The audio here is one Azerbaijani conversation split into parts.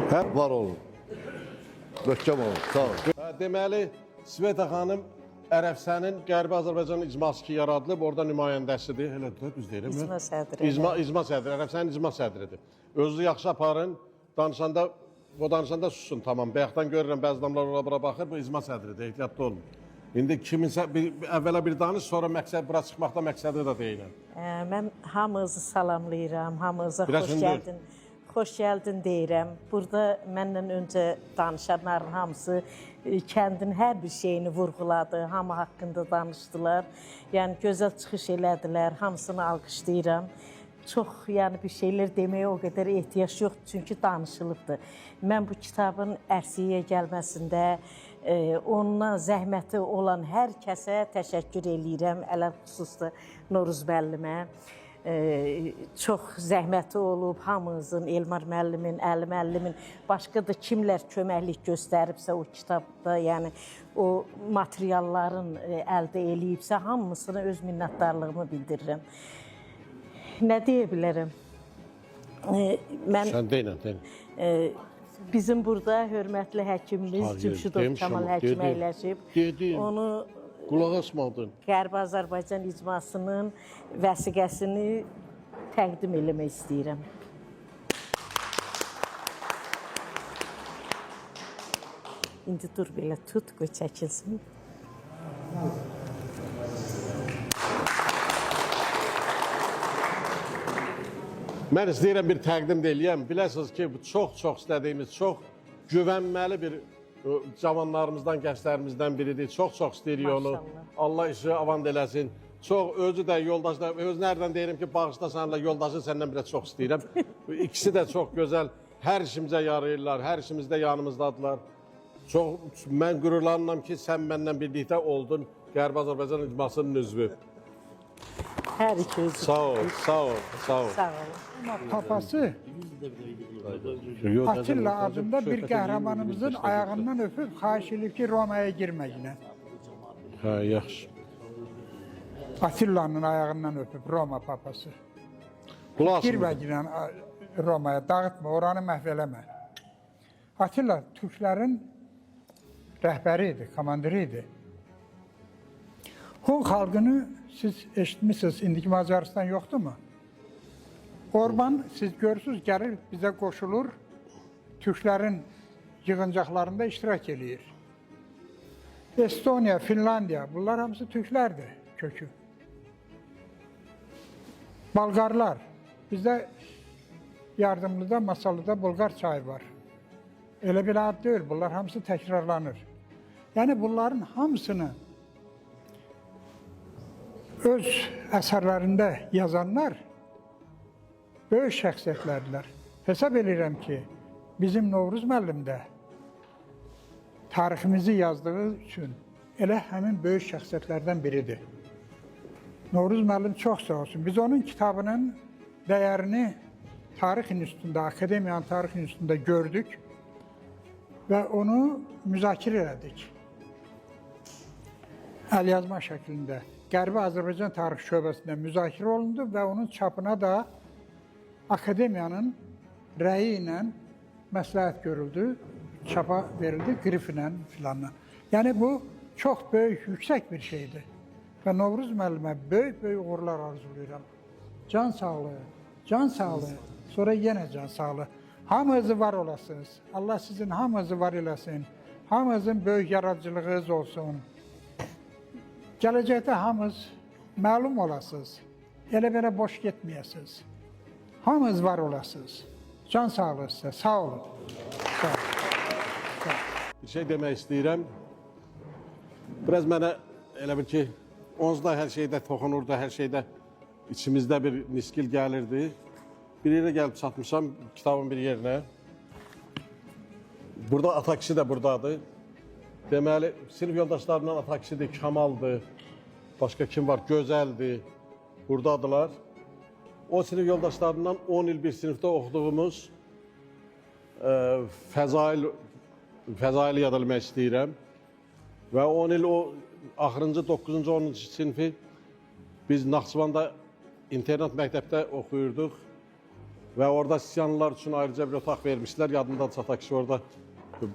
Hə, var olun. Möhkəm olun, sağ olun. Deməli, Sveta xanım Ərəfsənin Qərbi Azərbaycan icması ki yaradılıb, orada nümayəndəsidir. Elə düz deyirəm. İcma sədri. İcma sədri, Ərəfsənin icma sədridir. Özünüzü yaxşı aparın, danışanda susun, tamam. Bayaqdan görürəm, bəzi adamlar ora-bura baxır, bu icma sədridir, ehtiyatlı olun. İndi kiminsə, əvvələ bir danış, sonra məqsəd, bura çıxmaqda məqsədi də deyiləm. Mən hamınızı salamlayıram, hamınıza xoş gəldin deyirəm. Burada məndən öncə danışanların hamısı kəndin hər bir şeyini vurğuladı, hamı haqqında danışdılar. Yəni, gözəl çıxış elədilər, hamısını alqışlayıram. Çox, yəni bir şeylər deməyə o qədər ehtiyac yoxdur, çünki danışılıbdır. Mən bu kitabın ərsiyyə gəlməsində ondan zəhməti olan hər kəsə təşəkkür eləyirəm, ələl xüsusda Noruz müəllimə. Çox zəhməti olub hamımızın, Elmar müəllimin, Əli müəllimin, başqa da kimlər köməklik göstəribsə o kitabda, yəni o materialların əldə eləyibsə, hamısına öz minnətdarlığımı bildirirəm. Nə deyə bilərəm? Sən deyilən. Bizim burada hörmətli həkimimiz Cümşüdov Kamal həkim əyləşib. Onu qulaq asmadın. Qərbi Azərbaycan icmasının vəsiqəsini təqdim eləmək istəyirəm. İndi dur belə tut, qoy çəkilsin. Mən istəyirəm bir təqdim də eləyəm. Biləsiniz ki, bu çox istədiyimiz, çox güvənməli bir cavanlarımızdan, gənclərimizdən biridir. Çox istəyirik onu. Allah işi avant eləsin. Çox, özü də yoldaşlar, öz nəridən deyirəm ki, bağışda sənlə yoldaşı səndən bir də çox istəyirəm. İkisi də çox gözəl, hər işimizə yarayırlar, hər işimizdə yanımızdadılar. Mən qürurlanıram ki, sən mənlə birlikdə oldun Qərbi Azərbaycan icmasının üzvü. Hər iki özü. Sağ ol. Sağ ol. Papası Atilla adında bir qəhrəmanımızın ayağından öpüb xahiş edib ki, Romaya girməyinə. Hə, yaxşı. Atilla'nın ayağından öpüb Roma papası. Girməyinə Romaya, dağıtma, oranı məhv eləmə. Atilla Türklərin rəhbəri idi, komandiri idi. Hun xalqını siz eşitmişsiniz, indiki Macaristan yoxdurmu? Orban, siz görürsünüz, gəlir, bizə qoşulur, Türklərin yığıncaqlarında iştirak eləyir. Estoniya, Finlandiya, bunlar hamısı Türklərdir, kökü. Balqarlar, bizdə yardımlıda, Masalıda Bulqar çayı var. Elə bir ad deyil, bunlar hamısı təkrarlanır. Yəni, bunların hamısını öz əsərlərində yazanlar böyük şəxsiyyətlərdirlər. Hesab edirəm ki, bizim Novruz müəllim də tariximizi yazdığı üçün elə həmin böyük şəxsiyyətlərdən biridir. Novruz müəllim çox sağ olsun. Biz onun kitabının dəyərini Tarix İnstitutunda, Akademiyanın Tarix İnstitutunda gördük və onu müzakirə elədik. Əlyazma şəklində. Qərbi Azərbaycan Tarix şöbəsində müzakirə olundu və onun çapına da Akademiyanın rəyi ilə məsləhət görüldü, çapa verildi, qrif ilə filanla. Yəni bu çox böyük, yüksək bir şeydir. Və Novruz müəllimə böyük uğurlar arzulayıram. Can sağlığı, sonra yenə can sağlığı. Hamınızı var olasınız. Allah sizin hamınızı var eləsin. Hamınızın böyük yaradıcılığınız olsun. Gələcəkdə hamınız məlum olasınız. Elə-belə boş getməyəsiniz. Hamınız var olasınız. Can sağlığı sizə, sağ olun. Bir şey demək istəyirəm. Biraz mənə elə bil ki, onsuz da hər şeydə toxunurdu, hər şeydə içimizdə bir niskil gəlirdi. Bir yerə gəlib çatmışam, kitabın bir yerinə. Burada ata kişi də buradadır. Deməli, sinif yoldaşlarından ata kişidir, Kamaldır, başqa kim var, Gözəldir, buradadılar. O sinif yoldaşlarından 10 il bir sinifdə oxuduğumuz Fəzaili yad eləmək istəyirəm. Və 10 il o axırıncı 9-cu 10-cu sinifi biz Naxçıvanda internat məktəbdə oxuyurduq. və orada isyanlılar üçün ayrıca bir otaq vermişlər. Yadında çataq ki, orada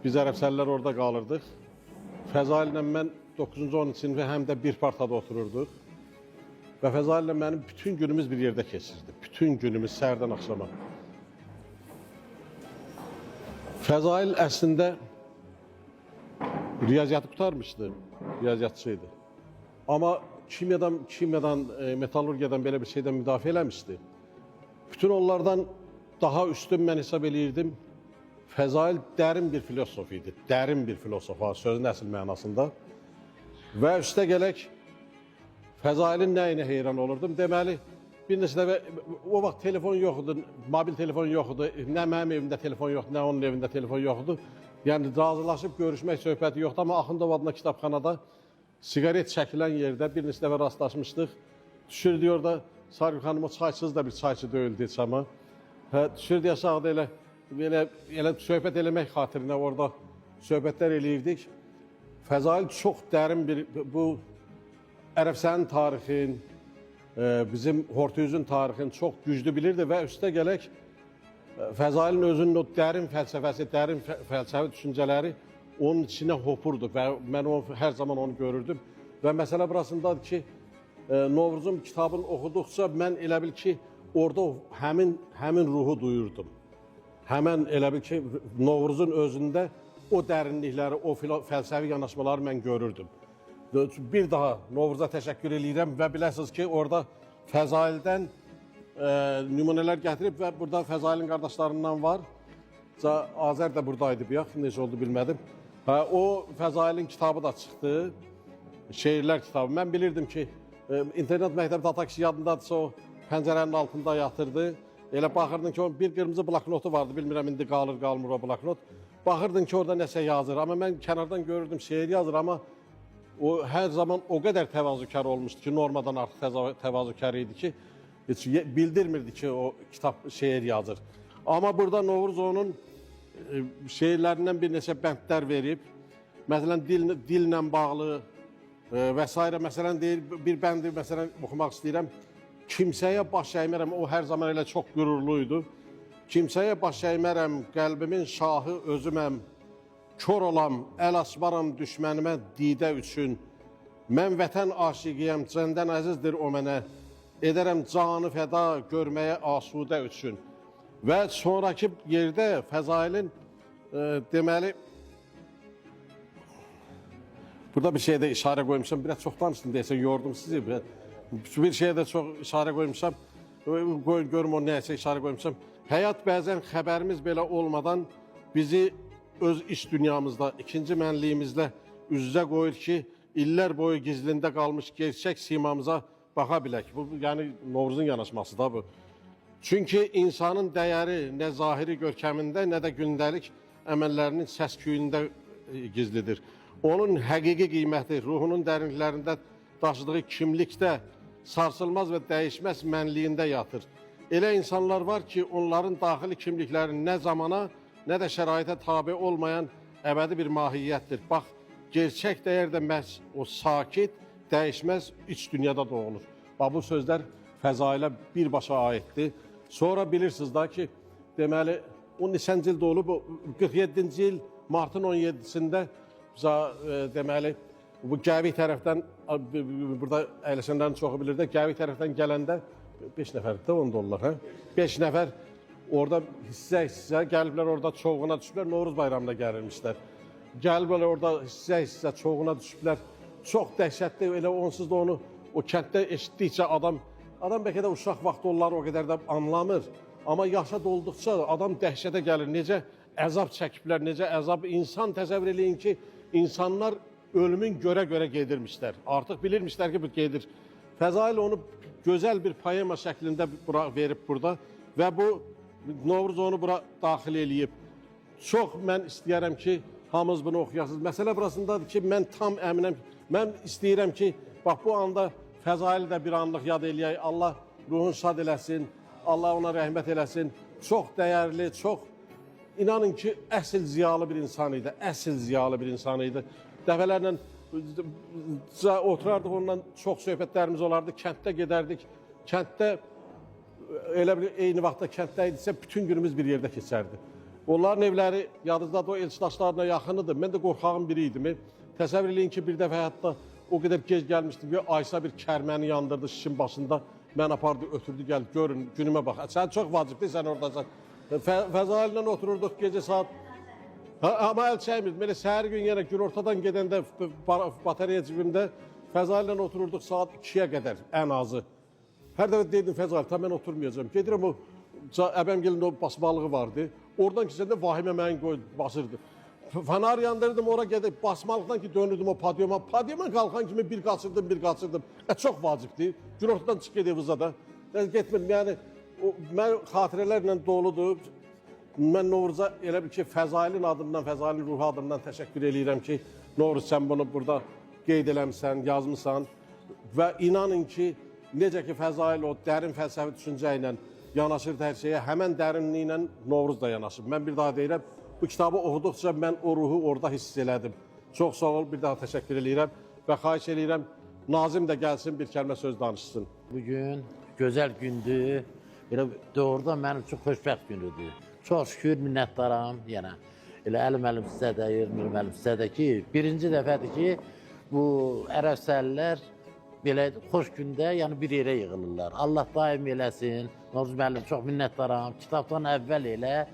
biz ərəbsəllər orada qalırdıq. Fəzail ilə mən 9-cu 10-cu sinifə həm də bir partada otururduq. Və Fəzail ilə mənim bütün günümüz bir yerdə keçirdi. Bütün günümüz səhərdən axşama. Fəzail əslində riyaziyyatı qutarmışdı, riyaziyyatçıydı. Amma kimyadan, metallurgiyadan belə bir şeydən müdafiə eləmişdi. Bütün onlardan daha üstün mən hesab eləyirdim. Fəzail dərin bir filosof idi, dərin bir filosof, sözün əsl mənasında. Və üstə gələk, Fəzailin nəyinə heyran olurdum? Deməli, bir neçə dəfə, o vaxt telefon yoxdur, mobil telefon yoxdur, nə mənim evimdə telefon yoxdur, nə onun evində telefon yoxdur. Yəni, razılaşıb görüşmək söhbəti yoxdur, amma Axundov adına kitabxanada sigaret çəkilən yerdə bir neçə dəfə rastlaşmışdıq. Düşürdü orada, Sarı xanım o çaysız da bir çayçı döyüldü içəmə. Düşürdü aşağıda elə söhbət eləmək xatirinə orada söhbətlər eləyirdik. Fəzail çox dərin bir, bu Ərəbsənin tarixin, bizim Hortuyuzun tarixini çox güclü bilirdi və üstə gələk Fəzailin özünün o dərin fəlsəfəsi, dərin fəlsəfi düşüncələri onun içinə hopurdu və mən hər zaman onu görürdüm. Və məsələ burasındadır ki, Novruzun kitabını oxuduqca mən elə bil ki, orada həmin ruhu duyurdum. Həmən elə bil ki, Novruzun özündə o dərinlikləri, o fəlsəfi yanaşmaları mən görürdüm. Bir daha Novruza təşəkkür edirəm və biləsiniz ki, orada Fəzaildən nümunələr gətirib və burada Fəzailin qardaşlarından var. Azər də buradaydı bir yax, necə oldu bilmədim. O Fəzailin kitabı da çıxdı, şeirlər kitabı. Mən bilirdim ki, internet məktəbdə Atakisi yadındadırsa o pəncərənin altında yatırdı. Elə baxırdın ki, onun bir qırmızı bloknotu vardı, bilmirəm indi qalmır o bloknot. Baxırdın ki, orada nəsə yazır, amma mən kənardan görürdüm, şeir yazır, amma o hər zaman o qədər təvazükar olmuşdu ki, normadan artıq təvazükar idi ki, heç bildirmirdi ki, o kitab şeir yazır. Amma burada Novruz onun şeirlərindən bir neçə bəndlər verib, məsələn, dillə bağlı və s. Məsələn, deyir, bir bəndi məsələn, oxumaq istəyirəm. Kimsəyə baş əymərəm, o hər zaman elə çox qürurluydu. Kimsəyə baş əymərəm, qəlbimin şahı özüməm. Kör olam, əl açmaram düşmənimə didə üçün. Mən vətən aşiqiyəm, cəndən əzizdir o mənə. Edərəm canı fəda görməyə asudə üçün. Və sonraki yerdə Fəzailin deməli, burada bir şeydə işarə qoymuşam, biraz çox danışdım deyəsə, yordum sizi. Bir şeydə çox işarə qoymuşam, görüm o nəyəsə işarə qoymuşam. Həyat bəzən xəbərimiz belə olmadan bizi öz iş dünyamızda, ikinci mənliyimizlə üz-üzə qoyur ki, illər boyu gizlində qalmış gerçək simamıza baxa bilək. Bu, yəni Novruzun yanaşması da bu. Çünki insanın dəyəri nə zahiri görkəmində, nə də gündəlik əməllərinin səs-küyündə gizlidir. Onun həqiqi qiyməti, ruhunun dərinliklərində daşıdığı kimlikdə, sarsılmaz və dəyişməz mənliyində yatır. Elə insanlar var ki, onların daxili kimlikləri nə zamana, nə də şəraitə tabi olmayan əbədi bir mahiyyətdir. Bax, gerçək dəyər də məhz o sakit, dəyişməz iç dünyada doğulur. Bax, bu sözlər Fəzailə birbaşa aiddir. Sonra bilirsiniz da ki, deməli, o neçənci ildə olub, 47-ci il martın 17-sində deməli, bu Gəvik tərəfdən, burada əyləşənlərin çoxu bilir də, Gəvik tərəfdən gələndə 5 nəfərdir də onda onlar, 5 nəfər orada hissə gəliblər, orada çoğuna düşüblər, Novruz bayramına gəlirmişlər. Gəliblər orada hissə çoğuna düşüblər. Çox dəhşətli, elə onsuz da onu o kənddə eşitdikcə adam bəlkə də uşaq vaxtı onları o qədər də anlamır. Amma yaşa dolduqca adam dəhşətə gəlir. Necə əzab çəkiblər, necə əzab. İnsan təsəvvür eləyin ki, insanlar ölümün görə-görə gedirmişlər. Artıq bilirmişlər ki, bu gedir. Fəzail onu gözəl bir poema şəklində verib burada və bu Novruz onu bura daxil eləyib. Çox mən istəyərəm ki, hamınız bunu oxuyasınız. Məsələ burasındadır ki, mən tam əminəm, mən istəyirəm ki, bax bu anda Fəzaili də bir anlıq yad eləyək. Allah ruhun şad eləsin, Allah ona rəhmət eləsin. Çox dəyərli, çox, inanın ki, əsl ziyalı bir insan idi, əsl ziyalı bir insan idi. Dəfələrlə oturardıq onunla, çox söhbətlərimiz olardı, kənddə gedərdik. Kənddə elə bir eyni vaxtda kənddə idisə, bütün günümüz bir yerdə keçərdi. Onların evləri yadınızda o elçidaşlarına yaxınıdır. Mən də qorxağın biri idim. Təsəvvür eləyin ki, bir dəfə hətta o qədər gec gəlmişdim ki, Aysa bir kərməni yandırdı şişin başında. Mən apardı, ötürdü, gəl, görün, günümə bax. Sən çox vacibdir, sən oradasan. Fəzail ilə otururduq gecə saat. Amma əl çəkmirdim. Elə səhər gün yenə gün ortadan gedəndə batareya cibimdə Fəzail ilə otururduq saat 2-yə qədər ən azı. Hər dəfə deyirdim Fəzail, mən oturmayacağım. Gedirəm o əbəmgilin o basmalığı vardı. Oradan keçəndə vahimə məni basırdı. Fanar yandırdım, ora gedib basmalıqdan ki dönürdüm o padyoma. Padyoma qalxan kimi bir qaçırdım. Çox vacibdir. Gün ortadan çıx gedib uzada. Getmirdim, yəni mən xatirələrlə doludur. Mən Novruza elə bir ki, Fəzailin adından, Fəzailin ruhu adından təşəkkür eləyirəm ki, Novruz sən bunu burada qeyd eləmişsən, yazmışsan və inanın ki, necə ki Fəzail o dərin fəlsəfi düşüncə ilə yanaşırdı hər şeyə, həmən dərinliklə Novruz da yanaşıb. Mən bir daha deyirəm, bu kitabı oxuduqca mən o ruhu orada hiss elədim. Çox sağ ol, bir daha təşəkkür eləyirəm və xahiş eləyirəm, Nazim də gəlsin, bir kəlmə söz danışsın. Bugün gözəl gündür, doğrudan mənim üçün xoşbəxt günüdür. Çox şükür, minnətdaram yenə. Elə əlim sizə də, yerim sizə də ki, birinci dəfədir ki, bu ərəbsəllər belə xoş gündə yəni bir yerə yığılırlar. Allah daim eləsin. Novruz müəllim, çox minnətdaram. Kitabdan əvvəl elə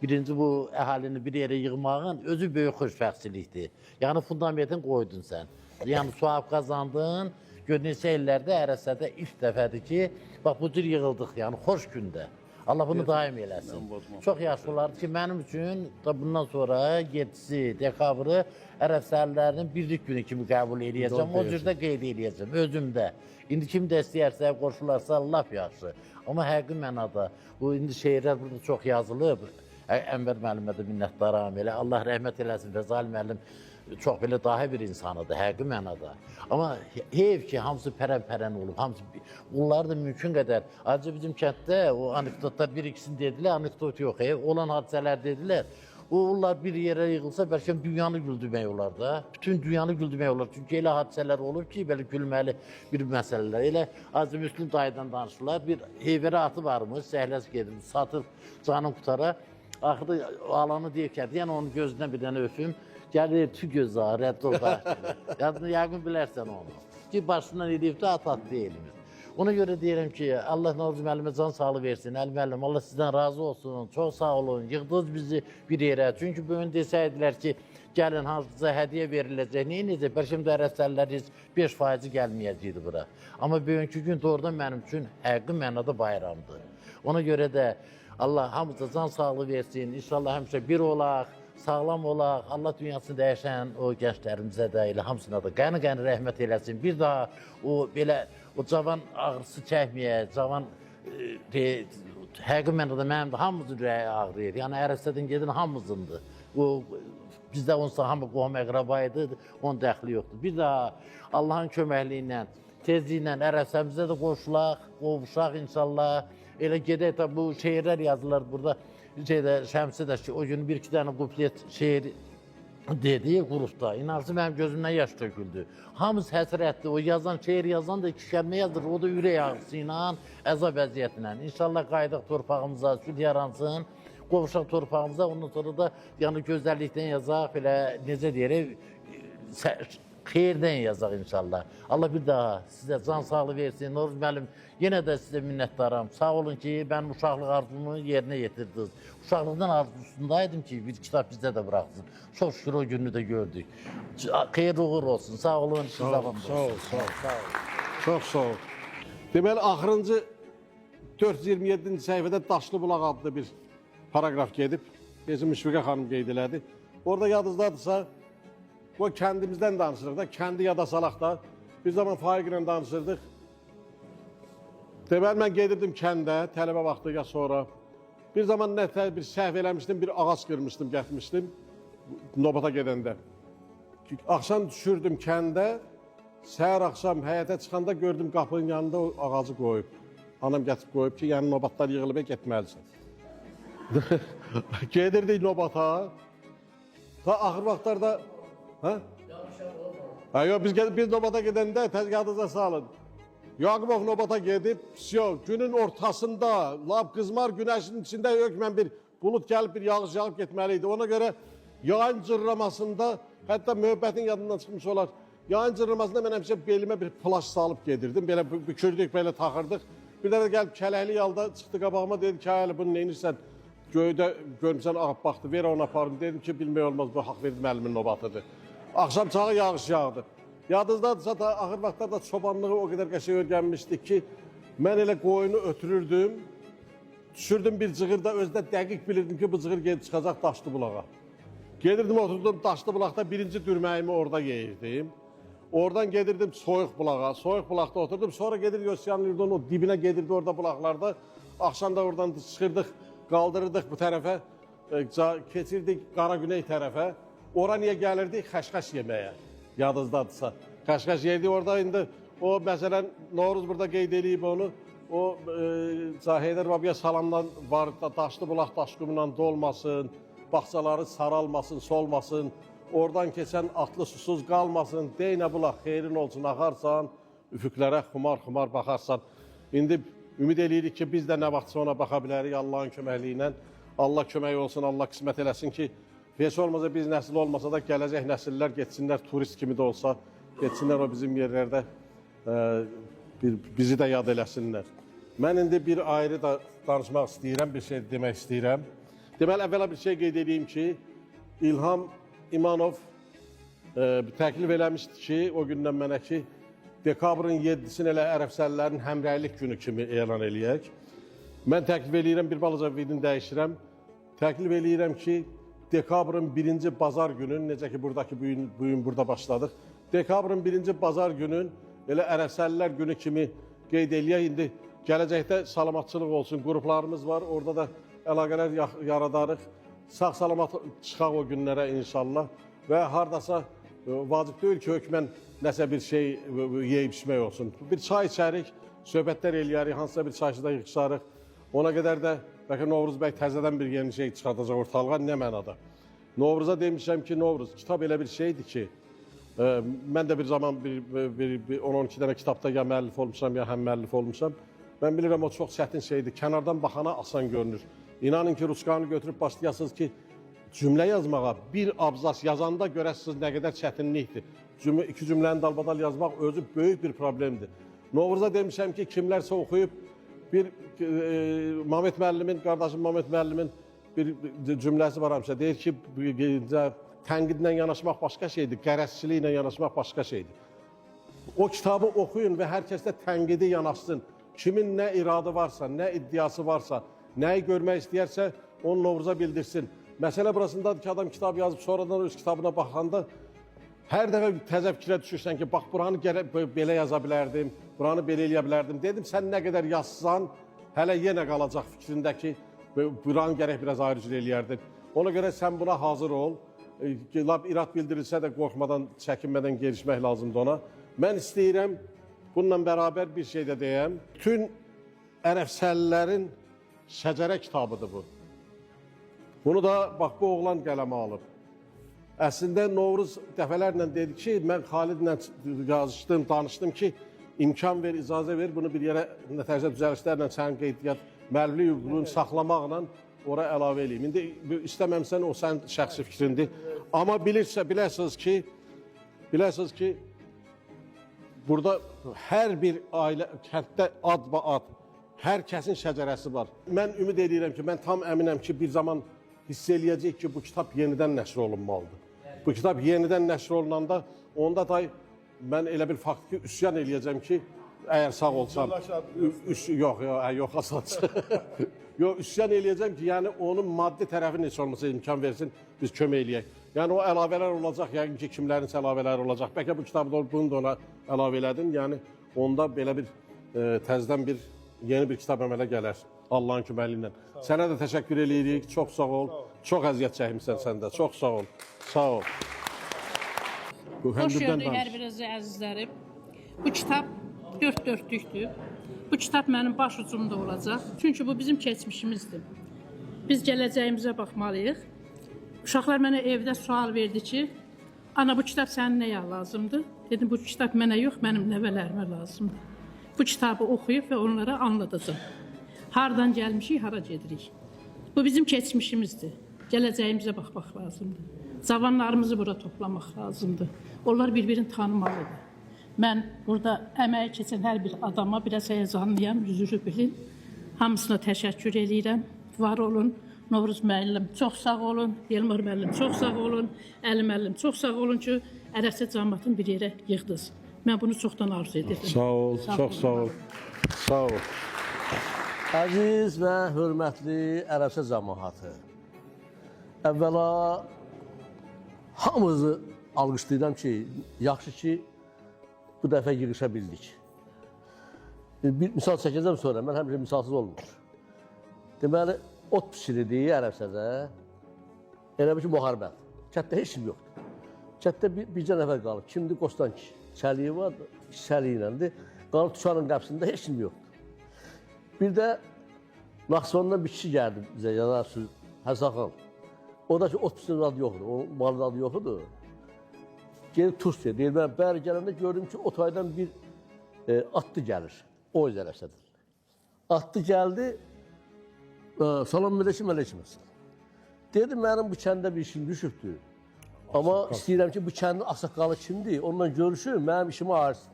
birinci bu əhalini bir yerə yığmağın özü böyük xoşbəxtçilikdir. Yəni fundamentin qoydun sən. Yəni suab qazandın. Neçə illərdə ərəbsəldə ilk dəfədir ki, bax bu cür yığıldıq, yəni xoş gündə. Allah bunu daim eləsin. Çox yaxşı olardı ki, mənim üçün bundan sonra 7-si dekabrı ərəbsəllərinin birlik günü kimi qəbul edəcəm. O cürdə qeyd edəcəm, özümdə. İndi kim də istəyərsə, qoşularsa, laf yaxşı. Amma həqiqi mənada, bu indi şeirlər burada çox yazılıb. Ənvər müəllimə də minnətdaram. Elə Allah rəhmət eləsin, Fəzail müəllim çox belə dahi bir insanıdır, həqiqi mənada. Amma heyf ki, hamısı pərən-pərən olub, hamısı bunları da mümkün qədər. Ayrıca bizim kənddə o anekdotlar bir-ikisini dedilər, anekdot yox, olan hadisələr dedilər. Onlar bir yerə yığılsa, bəlkə dünyanı güldürmək olar da. Bütün dünyanı güldürmək olar. Çünki elə hadisələr olub ki, belə gülməli bir məsələlər. Elə Azı Müslüm dayıdan danışırlar, bir heyvərə atı varmış, zəhləsi gedir, satır canın qutara. Axırda alanı deyir ki, yəni onun gözündən bir dənə öpüm. Gəlir, tü gözü ağır, rədd ol da. Yəqin bilərsən onu. Ki, başından edib də at deyilimiz. Ona görə deyirəm ki, Allah Novruz müəllimə can sağlığı versin. Əli müəllim, Allah sizdən razı olsun. Çox sağ olun. Yığdınız bizi bir yerə. Çünki bugün desəydilər ki, gəlin hansısa hədiyyə veriləcək. Neyinəcək? Bəlkə də ərəbsəllər heç 5% gəlməyəcəkdi bura. Amma bugünkü gün doğrudan mənim üçün həqiqi mənada bayramdır. Ona görə də Allah hamıza can sağlığı versin. İnşallah həmişə bir olaq, sağlam olaq. Allah dünyasını dəyişən o gənclərimizə də elə hamısına da qəni-qəni rəhmət eləsin. Bir daha o belə o cavan ağrısı çəkməyə, cavan həqiqi mənada mənim də hamımızın ürəyi ağrıyır. Yəni ərəbsədən gedin hamımızındır. Bizdə onsuz hamı qohum əqraba idi, onun dəxli yoxdur. Bir daha Allahın köməkliyi ilə, tezliklə ərəbsəmizə də qoşulaq, qovuşaq inşallah. Elə gedək də bu şeirlər yazılır burada. Şəmsi də ki, o gün bir-iki dənə kuplet şeir dedi qrupda. İnansı mənim gözümdən yaş töküldü. Hamısı həsrətdir. O yazan, şeir yazan da iki kəlmə yazır. O da ürək ağrısı ilə, əzab əziyyətinə. İnşallah qayıdaq torpağımıza, sülh yaransın. Qovuşaq torpağımıza. Ondan sonra da yəni gözəllikdən yazaq, belə necə deyərək, xeyirdən yazaq inşallah. Allah bir daha sizə can sağlığı versin. Novruz müəllim, yenə də sizə minnətdaram. Sağ olun ki, mənim uşaqlıq arzumu yerinə yetirdiniz. Uşaqlıqdan arzusundaydım ki, bir kitab bizdə də bıraxsın. Çox şükür o gününü də gördük. Xeyirli uğur olsun. Sağ olun. Sağ ol. Çox sağ ol. Deməli, axırıncı 427-ci səhifədə Daşlı Bulaq adlı bir paragraf gedib. Bizim Müşfiqə xanım qeyd elədi. Orada yadınızdadırsa, bu kəndimizdən danışırıq da, kəndi yada salaq da. Bir zaman Faiq ilə danışırdıq. Deməli, mən gedirdim kəndə, tələbə vaxtı ya sonra. Bir zaman nətər bir səhv eləmişdim, bir ağac qırmışdım, gətirmişdim nobata gedəndə. Axşam düşürdüm kəndə, səhər axşam həyətə çıxanda gördüm qapının yanında o ağacı qoyub. Anam gətirib qoyub ki, yəni nobatlar yığılıb getməlisən. Gedirdik nobata. Ta axır vaxtlarda... Hə? Yox, biz nobata gedəndə təzgahınıza salın. Yaqubov növbata gedib, günün ortasında, lap qızmar günəşin içində hökmən bir bulut gəlib, bir yağış yağıb getməli idi. Ona görə yayın cırlamasında, hətta mühəbbətin yadından çıxmış olar, yayın cırlamasında mən həmişə belimə bir plaş salıb gedirdim, belə bükürdük, belə taxırdıq. Bir də gəlib kələkli yalda çıxdı qabağıma, dedi ki, hələ bunu neyinirsən, göydə görmüsən, ağıb baxdı, ver ona aparım. Dedim ki, bilmək olmaz, bu haqq verdim əlimin növbətidir. Axşam çağı yağış yağdı. Yadınızdadırsa da axır vaxtlarda çobanlığı o qədər qəşəng öyrənmişdik ki, mən elə qoyunu ötürürdüm, düşürdüm bir cığırda, özdə dəqiq bilirdim ki, bu cığır gedib çıxacaq Daşlı bulağa. Gedirdim, oturdum Daşlı bulaqda birinci dürməyimi orada yeyirdim. Oradan gedirdim Soyuq bulağa, Soyuq bulaqda oturdum, sonra gedir Yosyanlı yurdunun o dibinə gedirdi orada bulaqlarda. Axşam da oradan çıxırdıq, qaldırırdıq bu tərəfə, keçirdik Qara Güney tərəfə. Ora niyə gəlirdik? Xəşxəş yeməyə. Yadınızdadırsa. Xəşxəş yerdik orada indi. O məsələn, Novruz burada qeyd edib onu. O Heydər Babaya salamdan var, Daşlı bulaq daşqımla dolmasın, bağçaları saralmasın, solmasın. Oradan keçən atlı susuz qalmasın, deynə bulaq xeyrin olsun, axarsan, üfüqlərə xumar-xumar baxarsan. İndi ümid edirik ki, biz də nə vaxtsa ona baxa bilərik Allahın köməkliyi ilə. Allah kömək olsun, Allah qismət eləsin ki, heç olmasa biz nəsil olmasa da gələcək nəsillər getsinlər, turist kimi də olsa, getsinlər o bizim yerlərdə bizi də yad eləsinlər. Mən indi bir ayrı da danışmaq istəyirəm, bir şey demək istəyirəm. Deməli, əvvəla bir şey qeyd edeyim ki, İlham İmanov təklif eləmişdi ki, o gündən mənə ki, dekabrın 7-sini elə ərəbsəllərin həmrəylik günü kimi elan eləyək. Mən təklif eləyirəm, bir balaca videonu dəyişirəm. Təklif eləyirəm ki, dekabrın 1-ci bazar günün, necə ki, buradakı bugün burada başladıq, dekabrın 1-ci bazar günün elə ərəbsəllər günü kimi qeyd eləyək. İndi gələcəkdə salamatçılıq olsun, qruplarımız var, orada da əlaqələr yaradarıq. Sağ-salamat çıxaq o günlərə inşallah və haradasa vacib deyil ki, hökmən nəsə bir şey yeyib-içmək olsun. Bir çay içərik, söhbətlər eləyərik, hansısa bir çayçıda yığışarıq. Ona qədər də bəlkə Novruz bəy təzədən bir yeni şey çıxardacaq ortalığa, nə mənada. Novruza demişəm ki, Novruz, kitab elə bir şeydir ki, mən də bir zaman 10-12 dənə kitabda ya müəllif olmuşam, ya həm müəllif olmuşam. Mən bilirəm, o çox çətin şeydir, kənardan baxana asan görünür. İnanın ki, Rusqanı götürüb başlayasınız ki, cümlə yazmağa bir abzas yazanda görəsiniz nə qədər çətinlikdir. İki cümləni dalbadal yazmaq özü böyük bir problemdir. Novruza demişəm ki, kimlərsə oxuyub, bir Mehmet müəllimin, qardaşım Mehmet müəllimin bir cümləsi var həmişə. Deyir ki, tənqidlə yanaşmaq başqa şeydir, qərəzçiliklə yanaşmaq başqa şeydir. O kitabı oxuyun və hər kəsdə tənqidi yanaşsın. Kimin nə iradı varsa, nə iddiası varsa, nəyi görmək istəyərsə, onu Novruza bildirsin. Məsələ burasındadır ki, adam kitab yazıb, sonradan öz kitabına baxanda hər dəfə təzə fikrə düşürsən ki, bax, buranı belə yaza bilərdim, buranı belə eləyə bilərdim. Dedim, sən nə qədər yazsan, hələ yenə qalacaq fikrində ki, buranı gərək biraz ayrıcıl eləyərdim. Ona görə sən buna hazır ol. İrad bildirilsə də qorxmadan, çəkinmədən gelişmək lazımdır ona. Mən istəyirəm, bununla bərabər bir şey də deyəm. Bütün ərəbsəllərin şəcərə kitabıdır bu. Bunu da, bax, bu oğlan qələmə alıb. Əslində, Novruz dəfələrlə dedi ki, mən Xalidlə yazışdım, danışdım ki, imkan ver, icazə ver, bunu bir yerə nətərcə düzəlişlərlə sənin qeydiyyat, müəlliflik hüququnu saxlamaqla ora əlavə eləyim. İndi istəməmsən, o sənin şəxsi fikrindir. Amma biləsiniz ki, burada hər bir ailə, kənddə ad, hər kəsin şəcərəsi var. Mən ümid edirəm ki, mən tam əminəm ki, bir zaman hiss eləyəcək ki, bu kitab yenidən nəşr olunmalıdır. Bu kitab yenidən nəşr olunanda, onda da mən elə bir fakt ki, üsyan eləyəcəm ki, əgər sağ olsam, yox, asansın. Yox, üsyan eləyəcəm ki, yəni onun maddi tərəfi neçə olmasa imkan versin, biz kömək eləyək. Yəni o əlavələr olacaq, yəqin ki, kimlərin əlavələri olacaq. Bəlkə bu kitabda bunu da ona əlavə elədin, yəni onda belə bir təzdən yeni bir kitab əmələ gələr Allahın köməkliyi ilə. Sənə də təşəkkür edirik, çox sağ ol, çox əziyyət çəkmişsən sən də, çox sağ ol, sağ ol. Xoş gördük hər birinizi əzizlərim. Bu kitab 4 dörtlükdür. Bu kitab mənim baş ucumda olacaq. Çünki bu bizim keçmişimizdir. Biz gələcəyimizə baxmalıyıq. Uşaqlar mənə evdə sual verdi ki, ana bu kitab sənin nəyə lazımdır? Dedim, bu kitab mənə yox, mənim nəvələrimə lazımdır. bu kitabı oxuyub və onlara anladacağam. Hardan gəlmişik, hara gedirik. Bu bizim keçmişimizdir. Gələcəyimizə baxmaq lazımdır. Cavanlarımızı bura toplamaq lazımdır. Onlar bir-birini tanımalıdır. Mən burada əməyi keçən hər bir adama biraz həyəcanlıyam, üzürü bilin. Hamısına təşəkkür edirəm. Var olun. Novruz müəllim çox sağ olun. Elmar müəllim çox sağ olun. Əli müəllim çox sağ olun ki, Ərəfsə cəmiyyətini bir yerə yığdınız. Mən bunu çoxdan arzu edirdim. Sağ ol, çox sağ ol. Sağ ol. Əziz və hörmətli Ərəfsə cəmiyyəti. Əvvəla hamınızı alqışlayıram ki, yaxşı ki, bu dəfə yığışa bildik. Bir misal çəkəcəm sonra, mən həmişə misalsız olmur. Deməli, ot pişirirdi Ərəfsədə, elə bir ki, müharibə. Kətdə heç kim yoxdur. Kətdə bircə nəfər qalıb. Kimdir? Qostan kişi. Çəliyi var, çəliyi iləndir. Qalıb Tuşanın qəbsində heç kim yoxdur. Bir də Naxçıvandan bir kişi gəldi bizə, Yanarsız, Həsəxan. O da ki, ot pişirin adı yoxdur, onun malın adı yoxdur. Gelib Tursiya deyir, mən bəri gələndə gördüm ki, o taydan bir atlı gəlir. O öz Ərəfsədir. Atlı gəldi, salam mələkim, mələkim. Dedi, mənim bu kəndə bir işim düşübdür. Amma istəyirəm ki, bu kəndin ağsaqqalı kimdir, onunla görüşüm, mənim işimi ayırsın.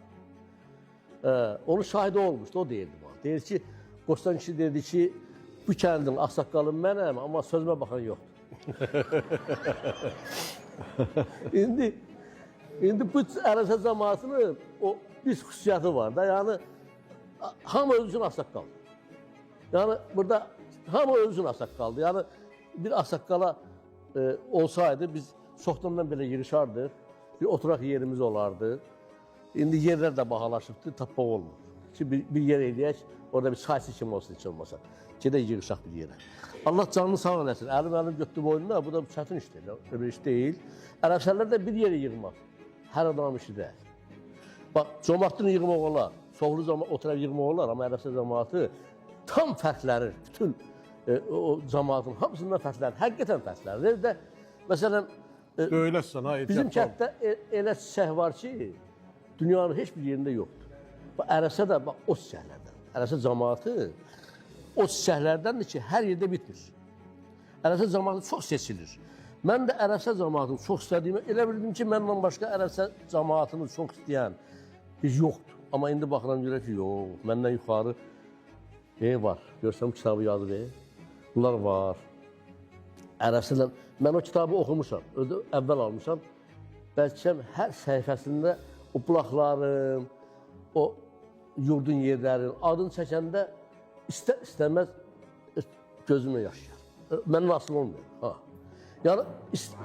Onun şahidi olmuşdu, o deyirdi bana. Deyir ki, Qostan kişi dedi ki, bu kəndin ağsaqqalı mənəm, amma sözümə baxan yoxdur. İndi bu Ərəfsə cəmiyyətinin o bir xüsusiyyəti var da, yəni hamı öz üçün ağsaqqal. Yəni burada hamı öz üçün ağsaqqaldır. Yəni bir ağsaqqala olsaydı biz çoxdandan belə yığışardıq, bir oturaq yerimiz olardı. İndi yerlər də bahalaşıbdır, tapmaq olmur. Ki bir yer eləyək, orada bir çaysı kim olsun, heç olmasa. Gedək yığışaq bir yerə. Allah canını sağ eləsin. Əlim götdü boynuna, bu da çətin iş deyil, öyle iş deyil. Ərəfsələr də bir yerə yığmaq, hər adam işi deyil. Bax, cömartını yığmaq olar, çoxlu zaman o tərəf yığmaq olar, amma Ərəfsə cəmiyyəti tam fərqlənir. Bütün o cəmiyyətin hamısından fərqlənir, həqiqətən fərqlənir. Və məsələn, bizim kənddə elə çiçək var ki, dünyanın heç bir yerində yoxdur. Ərəfsə də o çiçəklərdən, Ərəfsə cəmiyyəti o çiçəklərdəndir ki, hər yerdə bitmir. Ərəfsə cəmiyyəti çox seçilir. Mən də Ərəfsə cəmiyyətini çox istədiyimə elə bildim ki, məndən başqa Ərəfsə cəmiyyətini çox istəyən heç yoxdur. Amma indi baxıram görək ki, yox, məndən yuxarı var. Görsəm kitabı yazıb, bunlar var. Ərəfsədən, mən o kitabı oxumuşam, əvvəl almışam. Bəlkə hər səhifəsində o bulaqların, o yurdun yerlərin adını çəkəndə istəməz gözümə yaşayar. Məndən asıl olmuyor. Yəni,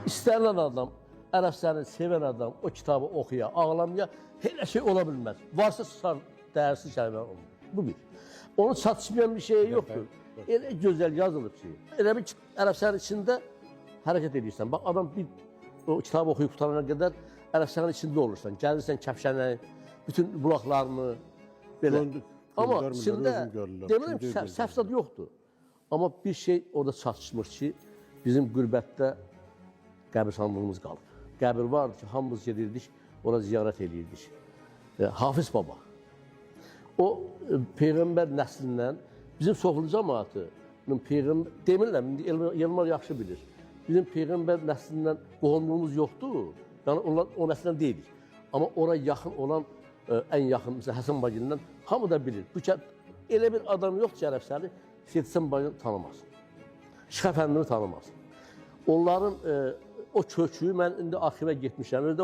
istənilən adam, Ərəfsəni sevən adam o kitabı oxuya, ağlamaya elə şey ola bilməz. Varsa susar, dəyərsiz kəlmə olmur. Bu bir. Onun çatışmayan bir şey yoxdur. Elə gözəl yazılıb ki, elə bir Ərəfsənin içində hərəkət edirsən. Bax, adam bir o kitabı oxuyub qutarana qədər Ərəfsənin içində olursan. Gəlirsən kəpşənə, bütün bulaqlarını, belə. Amma içində, demirəm ki, səhv zad yoxdur. Amma bir şey orada çatışmır ki, bizim qürbətdə qəbirstanlığımız qalıb. Qəbir vardı ki, hamımız gedirdik, ona ziyarət edirdik. Hafiz Baba. O, Peyğəmbər nəslindən, bizim çoxlu cəmiyyətinin Peyğəmbər, demirəm, Elmar yaxşı bilir. Bizim Peyğəmbər nəslindən qohumluğumuz yoxdur, yəni o nəslindən deyilik. Amma ora yaxın olan, ən yaxın, məsələn, Həsən Bagilindən hamı da bilir. Bu elə bir adam yoxdur ki, Ərəfsəni Seyid Bagil tanımaz. Şıx Əfəndini tanımaz. Onların o kökü, mən indi arxivə getmişəm.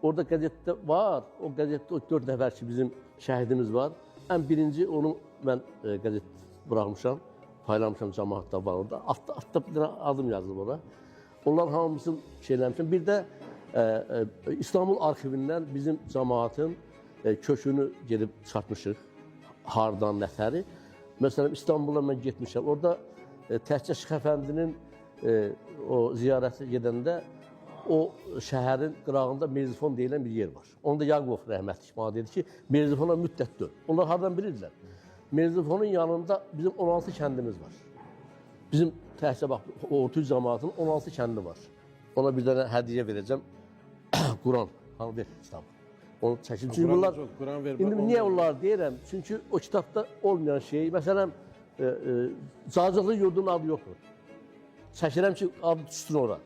Orada qəzetdə var, o qəzetdə 4 nəfər ki, bizim şəhidimiz var. Ən birinci onu mən qəzet buraxmışam, paylamışam, cəmaatda var orada. Altda bir dənə adım yazılıb orada. Onlar hamısını şeyləmişəm. Bir də İstanbul arxivindən bizim cəmaatın kökünü gedib çıxartmışıq, hardan, nətəri. Məsələn, İstanbul'a mən getmişəm. Orada təkcə Şıx Əfəndinin o ziyarəti gedəndə o şəhərin qırağında Merzifon deyilən bir yer var. Onda Yaqubov rəhmətlik bana dedi ki, Merzifona müddət dön. Onlar hardan bilirdilər? Merzifonun yanında bizim 16 kəndimiz var. Bizim təhsə bax, Ortuz cəmaatının 16 kəndi var. Ona bir dənə hədiyyə verəcəm. Quran, hanı ver kitabı. Onu çəkin. Çünki bunlar, Quran vermə indi niyə onlar deyirəm? Çünki o kitabda olmayan şey, məsələn, Cacıqlı yurdun adı yoxdur. Çəkirəm ki, adı düşsün ora.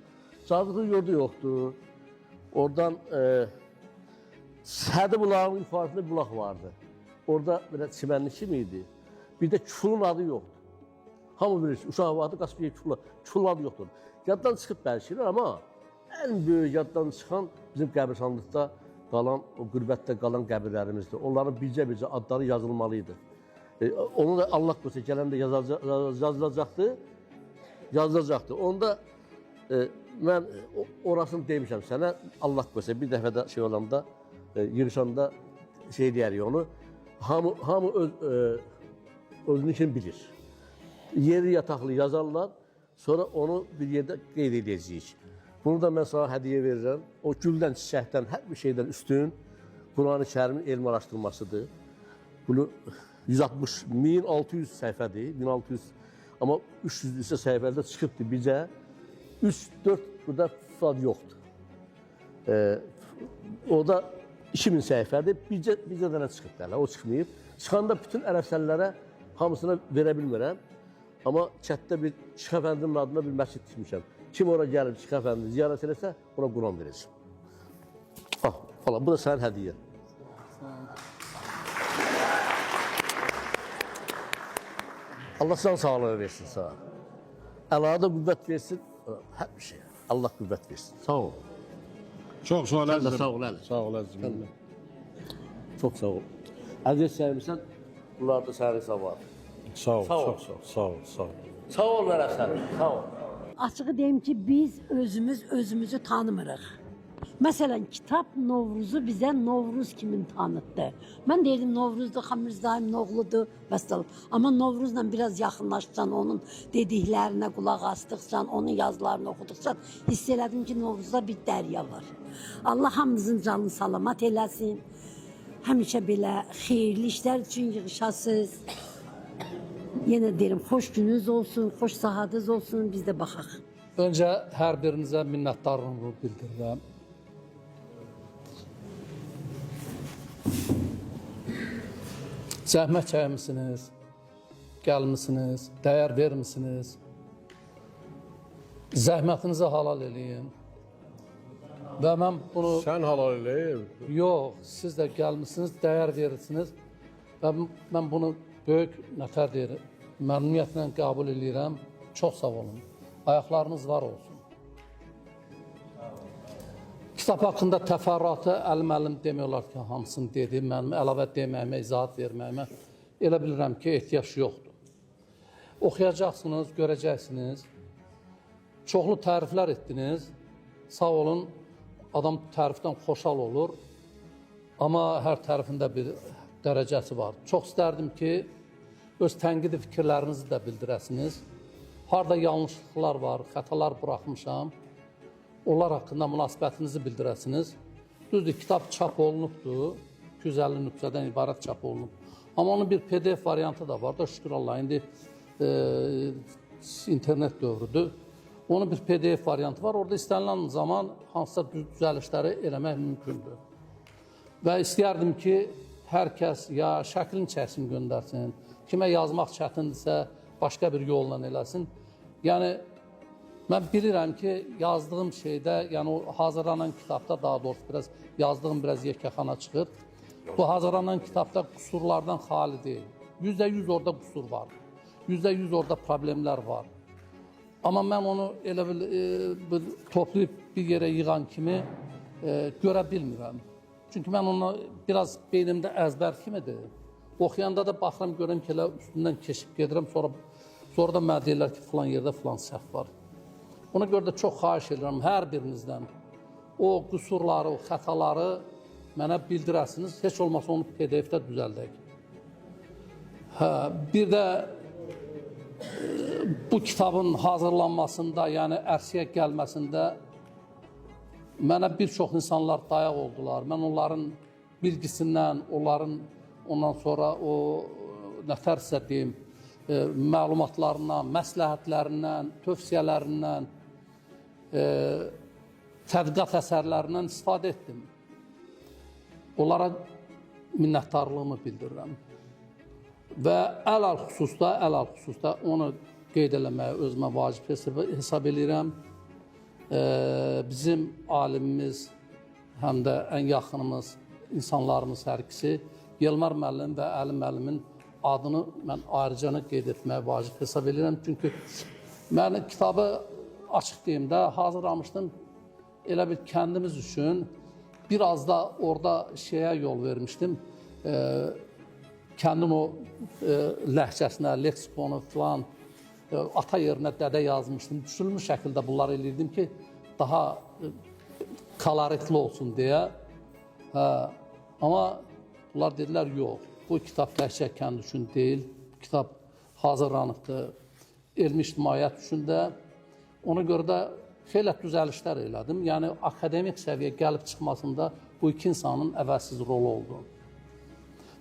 Cacıqlı yurdu yoxdur. Oradan Sədi bulağının yuxarısında bir bulaq vardı. Orada belə çimənli kimi idi. Bir də Kulun adı yoxdur. Hamı bilir, uşaq vaxtı Qaspiyə Kulun adı yoxdur. Yaddan çıxıb bəlkələr, amma ən böyük yaddan çıxan bizim qəbirstanlıqda qalan, o qürbətdə qalan qəbirlərimizdir. Onların bircə adları yazılmalıydı. Onu da Allah qoysa gələndə yazılacaqdı. Onda mən orasını demişəm sənə, Allah qoysa bir dəfə də şey olanda, yığışanda şey deyərik onu, hamı özünü kim bilir. Yeri yataqlı yazarlar, sonra onu bir yerdə qeyd edəcəyik. Bunu da mən sana hədiyyə verirəm. O güldən, çiçəkdən, hər bir şeydən üstün Quran-ı Kərimin elm araşdırmasıdır. Bunu 1600 səhifədir, 1600, amma 300 isə səhifədə çıxıbdır bizə. 3-4 burada fad yoxdur. O da 2000 səhifədir, bizə dənə çıxıbdır, o çıxmayıb. Çıxanda bütün ərəbsəllərə hamısına verə bilmirəm. Amma çətdə bir Şeyx Əfəndinin adına bir məscid tikmişəm. Kim ora gəlib Şeyx Əfəndini ziyarət eləsə, ona Quran verəcəm. Falan, bu da sənin hədiyyə. Allah sana sağlığı versin sana. Əlada qüvvət versin, hər bir şey. Allah qüvvət versin. Sağ ol. Çox sağ ol Sən də əzizim. sağ ol əli. Sağ ol əzizim. Çox sağ ol. Əziz sevmirsən, bunlar da sənin hesabı. Sağ ol, Sağ ol. çox sağ ol, sağ ol. Sağ ol Ərəbsən, sağ ol. Açığı deyim ki, biz özümüzü tanımırıq. Məsələn, kitab Novruzu bizə Novruz kimi tanıtdı. Mən deyirdim, Novruz da Xamirzadənin oğludur, vəssalam. Amma Novruzla biraz yaxınlaşsan, onun dediklərinə qulaq asdıqsan, onun yazılarını oxuduqsan, hiss elədim ki, Novruzda bir dərya var. Allah hamımızın canını salamat eləsin. Həmişə belə xeyirli işlər üçün yığışasınız. Yenə deyirəm, xoş gününüz olsun, xoş saatınız olsun, biz də baxaq. Öncə hər birinizə minnətdarlığımı bildirirəm. Zəhmət çəkmisiniz, gəlmisiniz, dəyər vermisiniz. Zəhmətinizi halal eləyin. Və mən bunu... Sən halal eləyib. Yox, siz də gəlmisiniz, dəyər verirsiniz. Və mən bunu böyük nətər deyirəm, məmnuniyyətlə qəbul edirəm. Çox sağ olun. Ayaqlarınız var olsun. Kitab haqqında təfərrüatı əlim demək olar ki, hamısını dedim. Mənim əlavə deməyimə, izahat verməyimə elə bilirəm ki, ehtiyac yoxdur. Oxuyacaqsınız, görəcəksiniz. Çoxlu təriflər etdiniz. Sağ olun, adam tərifdən xoşal olur. Amma hər tərifində bir dərəcəsi var. Çox istərdim ki, öz tənqidi fikirlərinizi də bildirəsiniz. Harada yanlışlıqlar var, xətalar buraxmışam. Onlar haqqında münasibətinizi bildirəsiniz. Düzdür, kitab çap olunubdur. 250 nüsxədən ibarət çap olunub. Amma onun bir PDF variantı da var da, şükür Allah, indi internet dövrüdür. Onun bir PDF variantı var. Orada istənilən zaman hansısa düzəlişləri eləmək mümkündür. Və istəyərdim ki, hər kəs ya şəklini çəksin, göndərsin, kimə yazmaq çətindirsə, başqa bir yolla eləsin. Yəni, mən bilirəm ki, yazdığım şeydə, yəni o hazırlanan kitabda, daha doğrusu yazdığım biraz yekəxana çıxır. Bu hazırlanan kitabda qüsurlardan xali deyil. %100 orada qüsur var. %100 orada problemlər var. Amma mən onu elə toplayıb bir yerə yığan kimi görə bilmirəm. Çünki mən onu biraz beynimdə əzbər kimidir. Oxuyanda da baxıram, görəm ki, elə üstündən keçib gedirəm, sonra da mənə deyirlər ki, filan yerdə filan səhv var. Ona görə də çox xahiş edirəm hər birinizdən. O qüsurları, o xətaları mənə bildirəsiniz. Heç olmasa onu PDF-də düzəldək. Bir də bu kitabın hazırlanmasında, yəni ərsəyə gəlməsində mənə bir çox insanlar dayaq oldular. Mən onların bilgisindən, ondan sonra o nətərsə deyim, məlumatlarından, məsləhətlərindən, tövsiyələrindən, tədqiqat əsərlərindən istifadə etdim. onlara minnətdarlığımı bildirirəm. Və əlal xüsusda onu qeyd eləməyə özümə vacib hesab edirəm. Bizim alimimiz, həm də ən yaxınımız, insanlarımız hər ikisi Yelmar müəllim və Əli müəllimin adını mən ayrıca qeyd etməyə vacib hesab edirəm. Çünki mən kitabı açıq deyim də hazırlamışdım elə bir kəndimiz üçün. Biraz da orada şeyə yol vermişdim. Kəndim o ləhcəsinə, leksikonu filan, ata yerinə dədə yazmışdım. Düşülmüş şəkildə bunları eləyirdim ki, daha koloritli olsun deyə. Amma bunlar dedilər, yox, bu kitab təkcə kənd üçün deyil, bu kitab hazırlanıbdır, elmi ictimaiyyət üçün də. Ona görə də xeyli düzəlişlər elədim. Yəni, akademik səviyyə gəlib çıxmasında bu iki insanın əvəzsiz rolu oldu.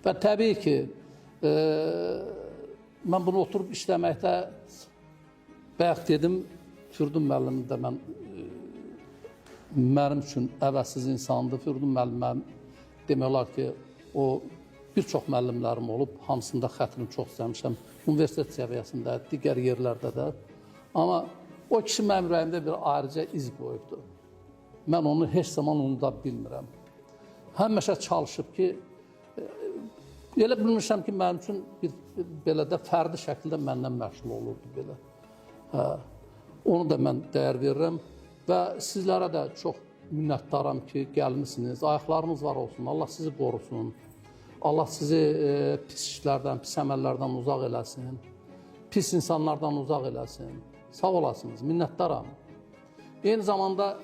Və təbii ki, mən bunu oturub işləməkdə bayaq dedim, Firdun müəllim də mənim üçün əvəzsiz insandır. Firdun müəllim demək olar ki, o bir çox müəllimlərim olub, hamısında xətrini çox istəmişəm. Universitet səviyyəsində, digər yerlərdə də. Amma o kişi mənim ürəyimdə bir ayrıca iz qoyubdur. Mən onu heç zaman unuda bilmirəm. Həmişə çalışıb ki, elə bilmişəm ki, mənim üçün belə də fərdi şəkildə məndən məşğul olurdu belə. Onu da mən dəyər verirəm və sizlərə də çox minnətdaram ki, gəlmişsiniz. Ayaqlarınız var olsun, Allah sizi qorusun. Allah sizi pis işlərdən, pis əməllərdən uzaq eləsin. Pis insanlardan uzaq eləsin. Sağ olasınız, minnətdaram. Eyni zamanda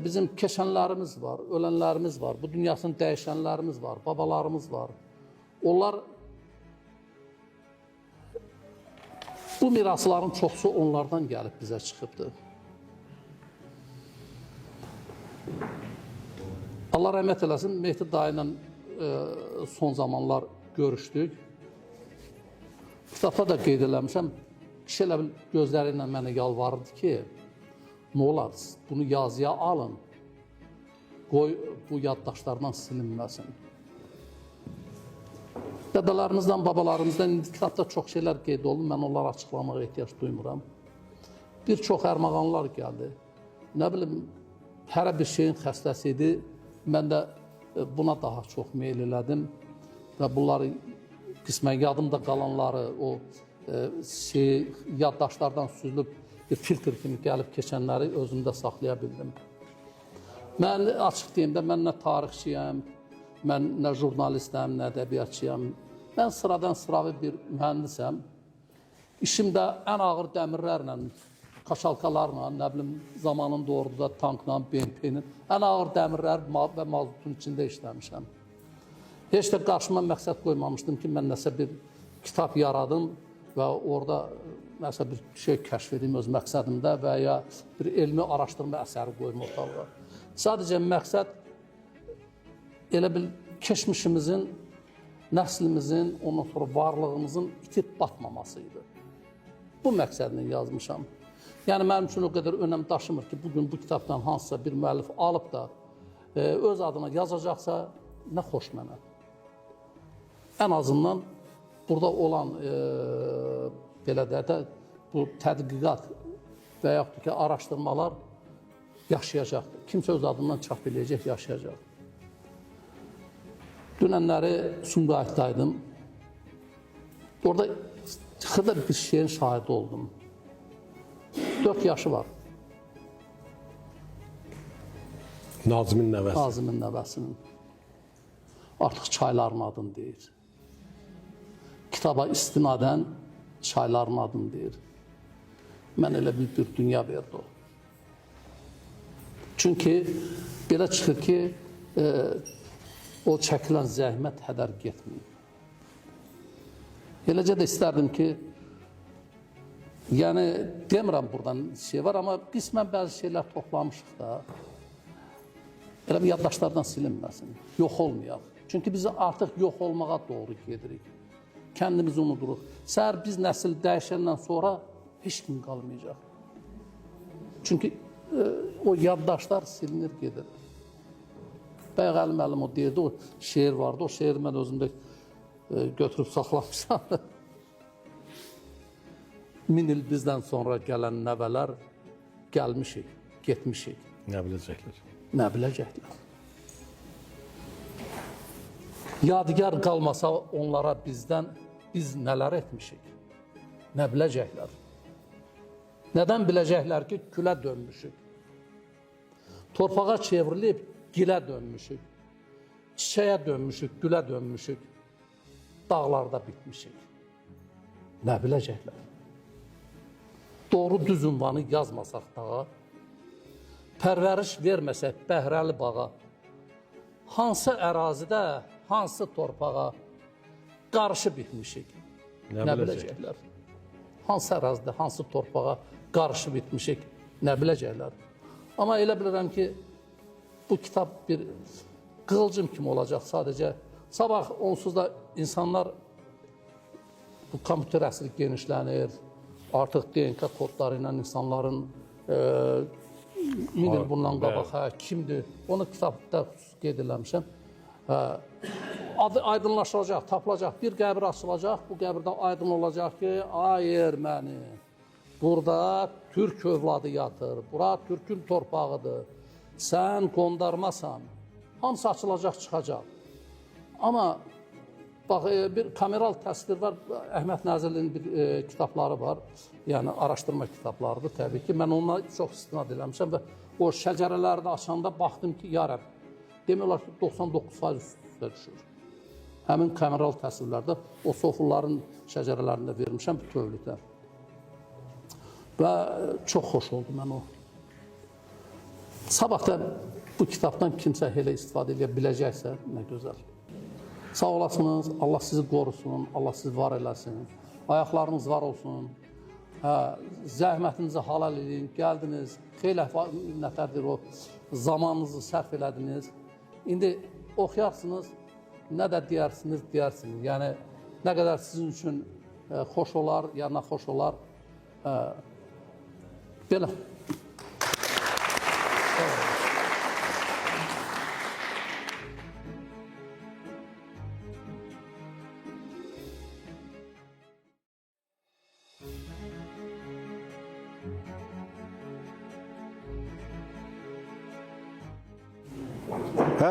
bizim keçənlərimiz var, ölənlərimiz var, bu dünyasını dəyişənlərimiz var, babalarımız var. Onlar, bu mirasların çoxsu onlardan gəlib bizə çıxıbdır. Allah rəhmət eləsin, Mehdi dayı ilə son zamanlar görüşdük. Kitabda da qeyd eləmişəm, kişi elə bil gözləri ilə mənə yalvarırdı ki, nə olar, bunu yazıya alın, qoy bu yaddaşlardan silinməsin. Dədələrimizdən, babalarımızdan indi kitabda çox şeylər qeyd olunur, mən onları açıqlamağa ehtiyac duymuram. Bir çox ərmağanlar gəldi. Nə bilim, hər bir şeyin xəstəsi idi, mən də buna daha çox meyil elədim və bunları qismən yadımda qalanları, o yaddaşlardan süzülüb bir filtr kimi gəlib keçənləri özümdə saxlaya bildim. Mən açıq deyim də, mən nə tarixçiyəm, mən nə jurnalistəm, nə ədəbiyyatçıyam. Mən sıradan sıravi bir mühəndisəm. İşimdə ən ağır dəmirlərlə, kaşalkalarla, nə bilim, zamanında orduda tankla, BMP-nin ən ağır dəmirlər və mazutun içində işləmişəm. Heç də qarşıma məqsəd qoymamışdım ki, mən nəsə bir kitab yaradım və orada nəsə bir şey kəşf edeyim öz məqsədimdə və ya bir elmi araşdırma əsəri qoyum ortalığa. Sadəcə məqsəd elə bil keçmişimizin, nəslimizin, ondan sonra varlığımızın itib batmaması idi. Bu məqsədini yazmışam. Yəni, mənim üçün o qədər önəm daşımır ki, bugün bu kitabdan hansısa bir müəllif alıb da öz adına yazacaqsa, nə xoş mənə. Ən azından burada olan belə də bu tədqiqat və yaxud ki, araşdırmalar yaşayacaq. Kimsə öz adından çap eləyəcək, yaşayacaq. Dünənləri Sumqayıtdaydım. Orada xırda bir şeyin şahidi oldum. 4 yaşı var. Nazimin nəvəsi. Nazimin nəvəsinin. Artıq çayların adını deyir. Kitaba istinadən çayların adını deyir. Mən elə bir dünya verdi o. Çünki belə çıxır ki, o çəkilən zəhmət hədər getməyib. Eləcə də istərdim ki, yəni demirəm buradan şey var, amma qismən bəzi şeylər toplamışıq da, elə bir yaddaşlardan silinməsin, yox olmayaq. Çünki biz artıq yox olmağa doğru gedirik. Kəndimizi unuduruq. Səhər biz nəsil dəyişəndən sonra heç kim qalmayacaq. Çünki o yaddaşlar silinir, gedir. Bayaq Əli müəllim o deyirdi, o şeir vardı, o şeiri mən özümdə götürüb saxlamışam. 1000 il bizdən sonra gələn nəvələr gəlmişik, getmişik. Nə biləcəklər? Nə biləcəklər? Yadigar qalmasa onlara bizdən biz nələr etmişik? Nə biləcəklər? Nədən biləcəklər ki, külə dönmüşük? Torpağa çevrilib gilə dönmüşük. Çiçəyə dönmüşük, gülə dönmüşük. Dağlarda bitmişik. Nə biləcəklər? Doğru düz ünvanı yazmasaq dağa, pərvəriş verməsək bəhrəli bağa, hansı ərazidə, hansı torpağa qarşı bitmişik? Nə biləcəklər? Hansı ərazidə, hansı torpağa qarşı bitmişik? Nə biləcəklər? Amma elə bilirəm ki, bu kitab bir qığılcım kimi olacaq sadəcə. Sabah onsuz da insanlar, bu kompüter əsri genişlənir, artıq DNK kodları ilə insanların 1000 il bundan qabaq, kimdir? Onu kitabda qeyd eləmişəm. Adı aydınlaşacaq, tapılacaq, bir qəbir açılacaq, bu qəbirdə aydın olacaq ki, ay erməni, burada türk övladı yatır, bura türkün torpağıdır, sən qondarmasan, hamısı açılacaq, çıxacaq. Amma bax, bir kameral təsvir var, Əhməd Nəzirlinin bir kitabları var, yəni araşdırma kitablarıdır təbii ki. Mən onunla çox istinad eləmişəm və o şəcərələri də açanda baxdım ki, ya Rəbb, demək olar ki, 99% üstə düşür. Həmin kameral təsvirlərdə o soxulların şəcərələrində vermişəm bütövlükdə. Və çox xoş oldu mən o. Sabah da bu kitabdan kimsə elə istifadə edə biləcəksə, nə gözəl. Sağ olasınız, Allah sizi qorusun, Allah sizi var eləsin, ayaqlarınız var olsun, zəhmətinizi halal edin, gəldiniz, xeyli nəfərdir o zamanınızı sərf elədiniz. İndi oxuyarsınız, nə də deyərsiniz. Yəni, nə qədər sizin üçün xoş olar, ya naxoş olar, belə.